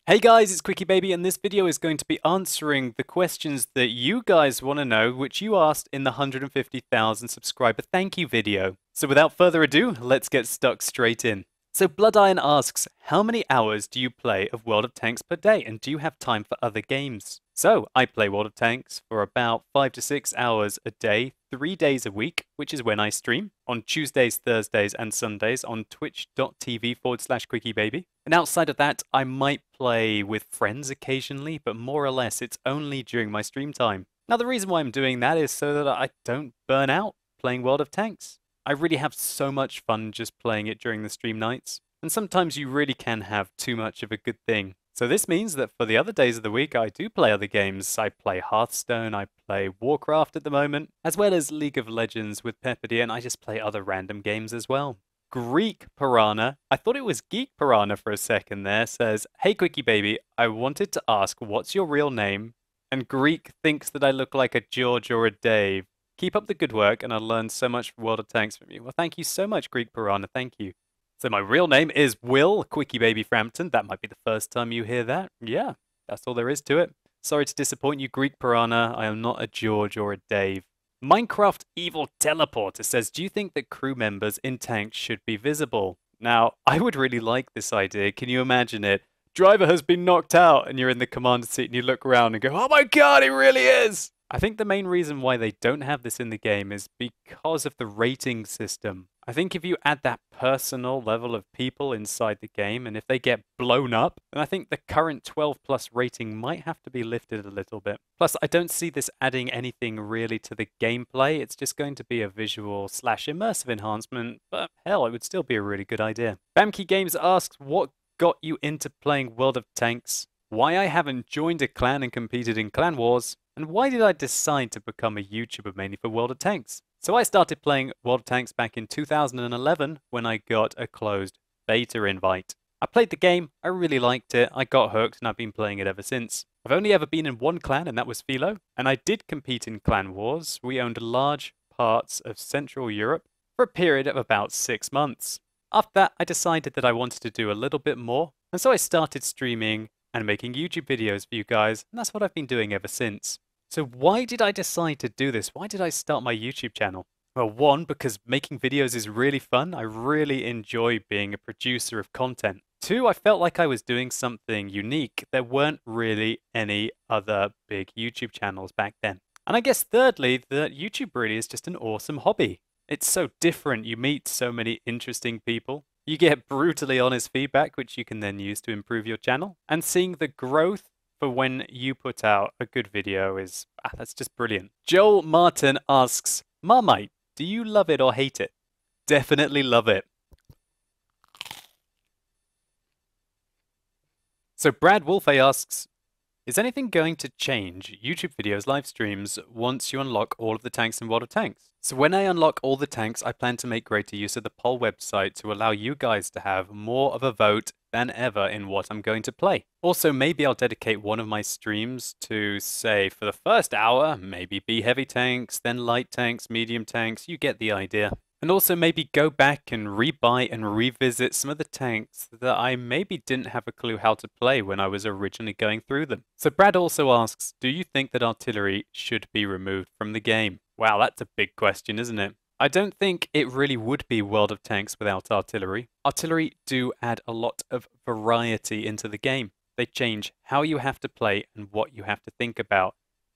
Hey guys, it's QuickyBaby, and this video is going to be answering the questions that you guys want to know, which you asked in the 150,000 subscriber thank you video. So without further ado, let's get stuck straight in. So Bloodiron asks, how many hours do you play of World of Tanks per day, and do you have time for other games? So I play World of Tanks for about 5 to 6 hours a day, 3 days a week, which is when I stream, on Tuesdays, Thursdays, and Sundays on twitch.tv/QuickyBaby. And outside of that, I might play with friends occasionally, but more or less it's only during my stream time. Now the reason why I'm doing that is so that I don't burn out playing World of Tanks. I really have so much fun just playing it during the stream nights. And sometimes you really can have too much of a good thing. So this means that for the other days of the week, I do play other games. I play Hearthstone, I play Warcraft at the moment, as well as League of Legends with Pepperdy, and I just play other random games as well. Greek Piranha, I thought it was Geek Piranha for a second there, says, hey QuickyBaby, I wanted to ask what's your real name? And Greek thinks that I look like a George or a Dave. Keep up the good work, and I learned so much from World of Tanks from you. Well, thank you so much, Greek Piranha. Thank you. So my real name is Will QuickyBaby Frampton. That might be the first time you hear that. Yeah, that's all there is to it. Sorry to disappoint you, Greek Piranha. I am not a George or a Dave. Minecraft Evil Teleporter says, do you think that crew members in tanks should be visible? Now, I would really like this idea. Can you imagine it? Driver has been knocked out, and you're in the commander seat, and you look around and go, oh my god, it really is! I think the main reason why they don't have this in the game is because of the rating system. I think if you add that personal level of people inside the game, and if they get blown up, then I think the current 12 plus rating might have to be lifted a little bit. Plus, I don't see this adding anything really to the gameplay. It's just going to be a visual / immersive enhancement, but hell, it would still be a really good idea. Bamkey Games asks, what got you into playing World of Tanks? Why I haven't joined a clan and competed in Clan Wars? And why did I decide to become a YouTuber mainly for World of Tanks? So I started playing World of Tanks back in 2011 when I got a closed beta invite. I played the game, I really liked it, I got hooked, and I've been playing it ever since. I've only ever been in one clan, and that was Philo, and I did compete in Clan Wars. We owned large parts of Central Europe for a period of about 6 months. After that, I decided that I wanted to do a little bit more, and so I started streaming and making YouTube videos for you guys, and that's what I've been doing ever since. So why did I decide to do this? Why did I start my YouTube channel? Well, one, because making videos is really fun. I really enjoy being a producer of content. Two, I felt like I was doing something unique. There weren't really any other big YouTube channels back then. And I guess thirdly, that YouTube really is just an awesome hobby. It's so different. You meet so many interesting people. You get brutally honest feedback, which you can then use to improve your channel. And seeing the growth for when you put out a good video is, that's just brilliant. Joel Martin asks, Marmite, do you love it or hate it? Definitely love it. So Brad Wolfe asks, is anything going to change YouTube videos, live streams, once you unlock all of the tanks in World of Tanks? So when I unlock all the tanks, I plan to make greater use of the poll website to allow you guys to have more of a vote than ever in what I'm going to play. Also, maybe I'll dedicate one of my streams to, say, for the first hour, maybe be heavy tanks, then light tanks, medium tanks, you get the idea. And also maybe go back and rebuy and revisit some of the tanks that I maybe didn't have a clue how to play when I was originally going through them. So Brad also asks, do you think that artillery should be removed from the game? Wow, that's a big question, isn't it? I don't think it really would be World of Tanks without artillery. Artillery do add a lot of variety into the game. They change how you have to play and what you have to think about.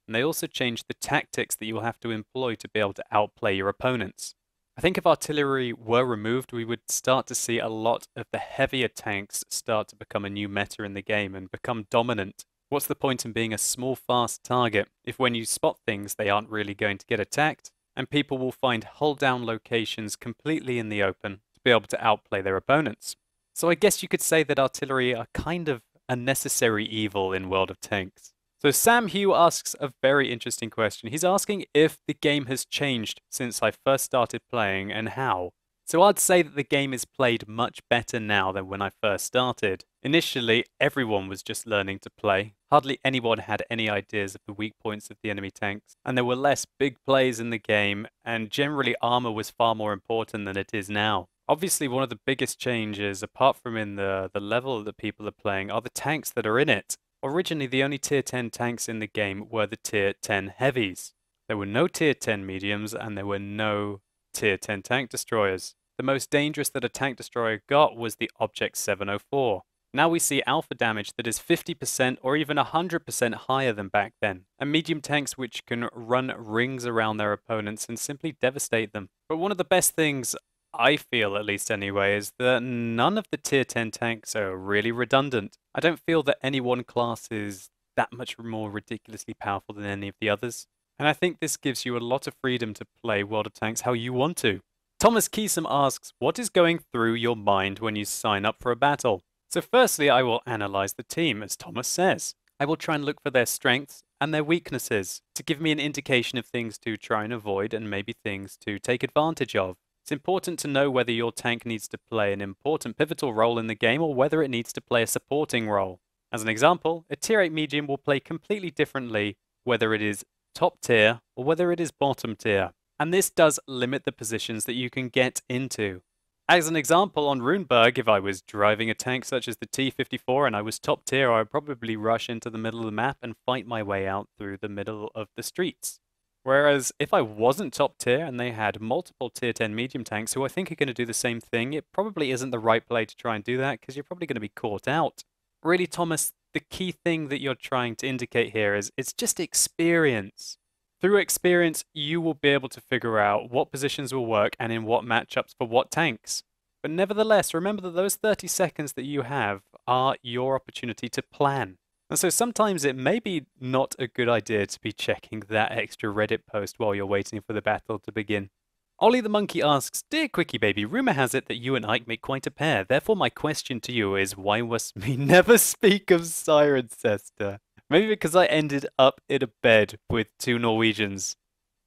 And they also change the tactics that you will have to employ to be able to outplay your opponents. I think if artillery were removed, we would start to see a lot of the heavier tanks start to become a new meta in the game and become dominant. What's the point in being a small, fast target if when you spot things, they aren't really going to get attacked? And people will find hull-down locations completely in the open to be able to outplay their opponents. So I guess you could say that artillery are kind of a necessary evil in World of Tanks. So Sam Hugh asks a very interesting question. He's asking if the game has changed since I first started playing and how. So I'd say that the game is played much better now than when I first started. Initially, everyone was just learning to play. Hardly anyone had any ideas of the weak points of the enemy tanks, and there were less big plays in the game, and generally armor was far more important than it is now. Obviously, one of the biggest changes, apart from in the level that people are playing, are the tanks that are in it. Originally, the only tier 10 tanks in the game were the tier 10 heavies. There were no tier 10 mediums, and there were no tier 10 tank destroyers. The most dangerous that a tank destroyer got was the Object 704. Now we see alpha damage that is 50% or even 100% higher than back then, and medium tanks which can run rings around their opponents and simply devastate them. But one of the best things, I feel at least anyway, is that none of the tier 10 tanks are really redundant. I don't feel that any one class is that much more ridiculously powerful than any of the others. And I think this gives you a lot of freedom to play World of Tanks how you want to. Thomas Keesum asks, what is going through your mind when you sign up for a battle? So firstly, I will analyze the team, as Thomas says. I will try and look for their strengths and their weaknesses to give me an indication of things to try and avoid and maybe things to take advantage of. It's important to know whether your tank needs to play an important pivotal role in the game or whether it needs to play a supporting role. As an example, a tier 8 medium will play completely differently whether it is top tier or whether it is bottom tier. And this does limit the positions that you can get into. As an example, on Runeberg, if I was driving a tank such as the T-54 and I was top tier, I would probably rush into the middle of the map and fight my way out through the middle of the streets. Whereas if I wasn't top tier and they had multiple tier 10 medium tanks who I think are going to do the same thing, it probably isn't the right play to try and do that because you're probably going to be caught out. Really, Thomas, the key thing that you're trying to indicate here is it's just experience. Through experience, you will be able to figure out what positions will work and in what matchups for what tanks. But nevertheless, remember that those 30 seconds that you have are your opportunity to plan. And so sometimes it may be not a good idea to be checking that extra Reddit post while you're waiting for the battle to begin. Ollie the Monkey asks, Dear QuickyBaby, rumour has it that you and Ike make quite a pair. Therefore my question to you is, why must we never speak of Sirencester? Maybe because I ended up in a bed with two Norwegians.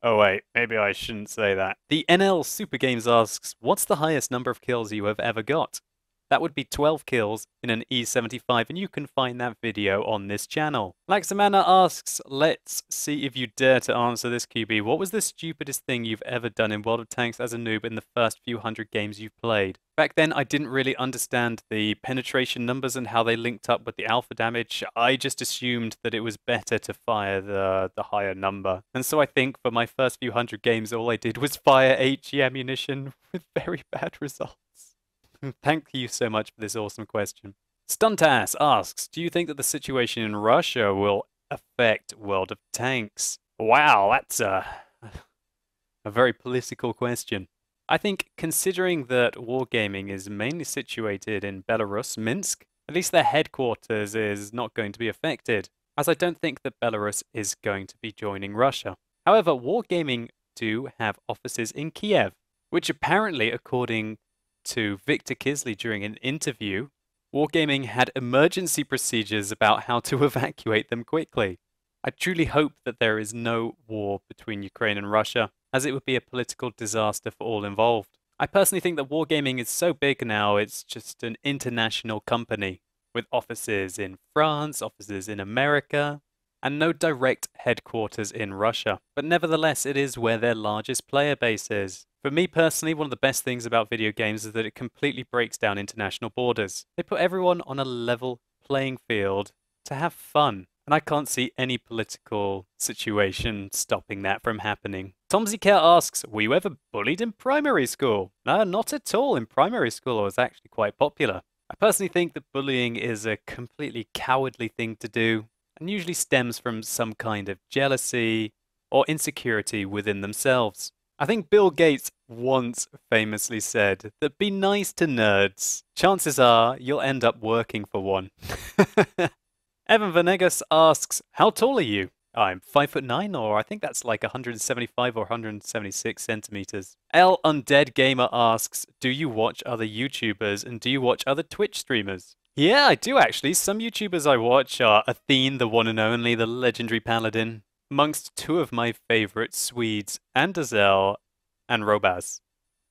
Oh wait, maybe I shouldn't say that. The NL Super Games asks, what's the highest number of kills you have ever got? That would be 12 kills in an E75, and you can find that video on this channel. Laxamana asks, let's see if you dare to answer this, QB. What was the stupidest thing you've ever done in World of Tanks as a noob in the first few hundred games you've played? Back then, I didn't really understand the penetration numbers and how they linked up with the alpha damage. I just assumed that it was better to fire the higher number. And so I think for my first few hundred games, all I did was fire HE ammunition with very bad results. Thank you so much for this awesome question. Stuntass asks, do you think that the situation in Russia will affect World of Tanks? Wow, that's a very political question. I think considering that wargaming is mainly situated in Belarus, Minsk, at least their headquarters is not going to be affected, as I don't think that Belarus is going to be joining Russia. However, wargaming do have offices in Kiev, which apparently, according to Victor Kisley during an interview, wargaming had emergency procedures about how to evacuate them quickly. I truly hope that there is no war between Ukraine and Russia, as it would be a political disaster for all involved. I personally think that wargaming is so big now, it's just an international company with offices in France, offices in America, and no direct headquarters in Russia. But nevertheless, it is where their largest player base is. For me personally, one of the best things about video games is that it completely breaks down international borders. They put everyone on a level playing field to have fun. And I can't see any political situation stopping that from happening. Tomsy Care asks, were you ever bullied in primary school? No, not at all. In primary school, I was actually quite popular. I personally think that bullying is a completely cowardly thing to do, and usually stems from some kind of jealousy or insecurity within themselves. I think Bill Gates once famously said that be nice to nerds. Chances are you'll end up working for one. Evan Venegas asks, how tall are you? I'm 5'9", or I think that's like 175 or 176 centimeters. L Undead Gamer asks, do you watch other YouTubers and do you watch other Twitch streamers? Yeah, I do actually. Some YouTubers I watch are Athene, the one and only, the legendary paladin, amongst two of my favorites, Swedes, Andazel and Robaz.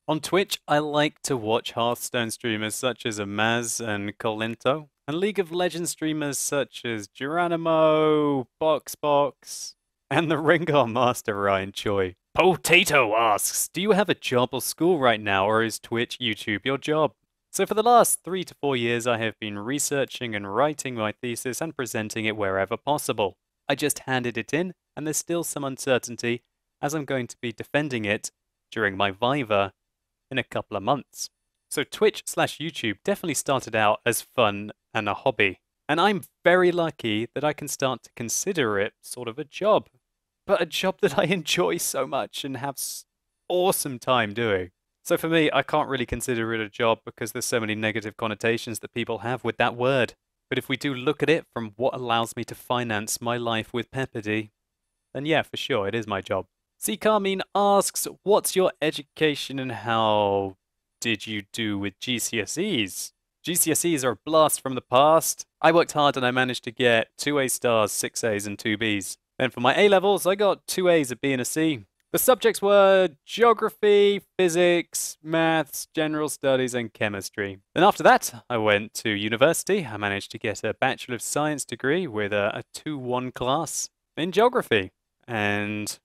On Twitch, I like to watch Hearthstone streamers such as Amaz and Colinto, and League of Legends streamers such as Geronimo, Boxbox, And the Rengar Master Ryan Choi. Potato asks, do you have a job or school right now, or is Twitch, YouTube your job? So for the last 3 to 4 years, I have been researching and writing my thesis and presenting it wherever possible. I just handed it in, and there's still some uncertainty, as I'm going to be defending it during my Viva in a couple of months. So Twitch/YouTube definitely started out as fun and a hobby. And I'm very lucky that I can start to consider it sort of a job. But a job that I enjoy so much and have awesome time doing. So for me, I can't really consider it a job because there's so many negative connotations that people have with that word. But if we do look at it from what allows me to finance my life with Pepperdy, then yeah, for sure, it is my job. C. Carmine asks, what's your education and how did you do with GCSEs? GCSEs are a blast from the past. I worked hard and I managed to get 2 A stars, 6 A's and 2 B's. Then for my A levels, I got 2 A's, a B and a C. The subjects were geography, physics, maths, general studies and chemistry. Then after that, I went to university. I managed to get a Bachelor of Science degree with a 2-1 class in geography. And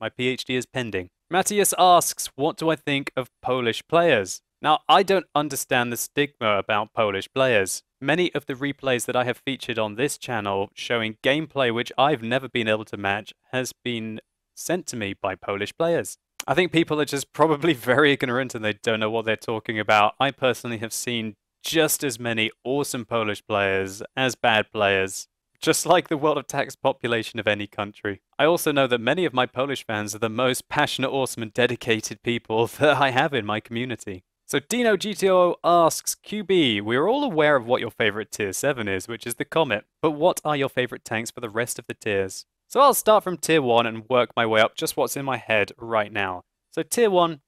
my PhD is pending. Matthias asks, what do I think of Polish players? Now, I don't understand the stigma about Polish players. Many of the replays that I have featured on this channel showing gameplay which I've never been able to match has been sent to me by Polish players. I think people are just probably very ignorant and they don't know what they're talking about. I personally have seen just as many awesome Polish players as bad players, just like the World of Tanks population of any country. I also know that many of my Polish fans are the most passionate, awesome and dedicated people that I have in my community. So Dino GTO asks, QB, we're all aware of what your favorite tier 7 is, which is the Comet, but what are your favorite tanks for the rest of the tiers? So I'll start from tier 1 and work my way up just what's in my head right now. So tier 1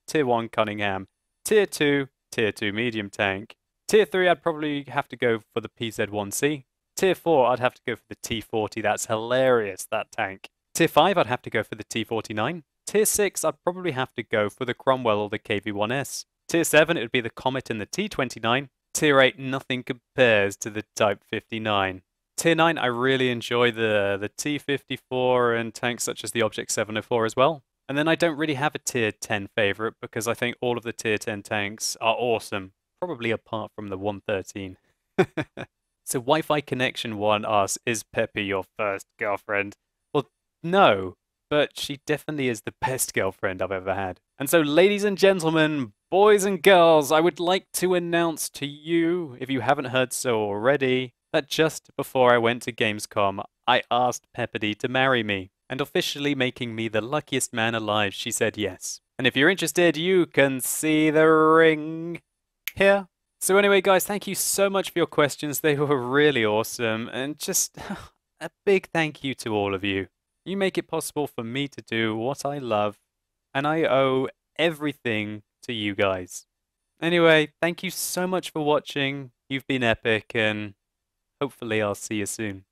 Cunningham, tier 2 medium tank, tier 3 I'd probably have to go for the PZ1C, tier 4 I'd have to go for the T40, that's hilarious, that tank. Tier 5 I'd have to go for the T49, tier 6 I'd probably have to go for the Cromwell or the KV1S. Tier 7, it would be the Comet and the T29. Tier 8, nothing compares to the Type 59. Tier 9, I really enjoy the T54 and tanks such as the Object 704 as well. And then I don't really have a Tier 10 favorite because I think all of the Tier 10 tanks are awesome, probably apart from the 113. So Wi-Fi Connection 1 asks, is Peppy your first girlfriend? Well, no, but she definitely is the best girlfriend I've ever had. And so, ladies and gentlemen, boys and girls, I would like to announce to you, if you haven't heard so already, that just before I went to Gamescom, I asked Pepperdy to marry me. And officially making me the luckiest man alive, she said yes. And if you're interested, you can see the ring here. So anyway, guys, thank you so much for your questions. They were really awesome. And just a big thank you to all of you. You make it possible for me to do what I love. And I owe everything to you guys. Anyway, thank you so much for watching. You've been epic and hopefully I'll see you soon.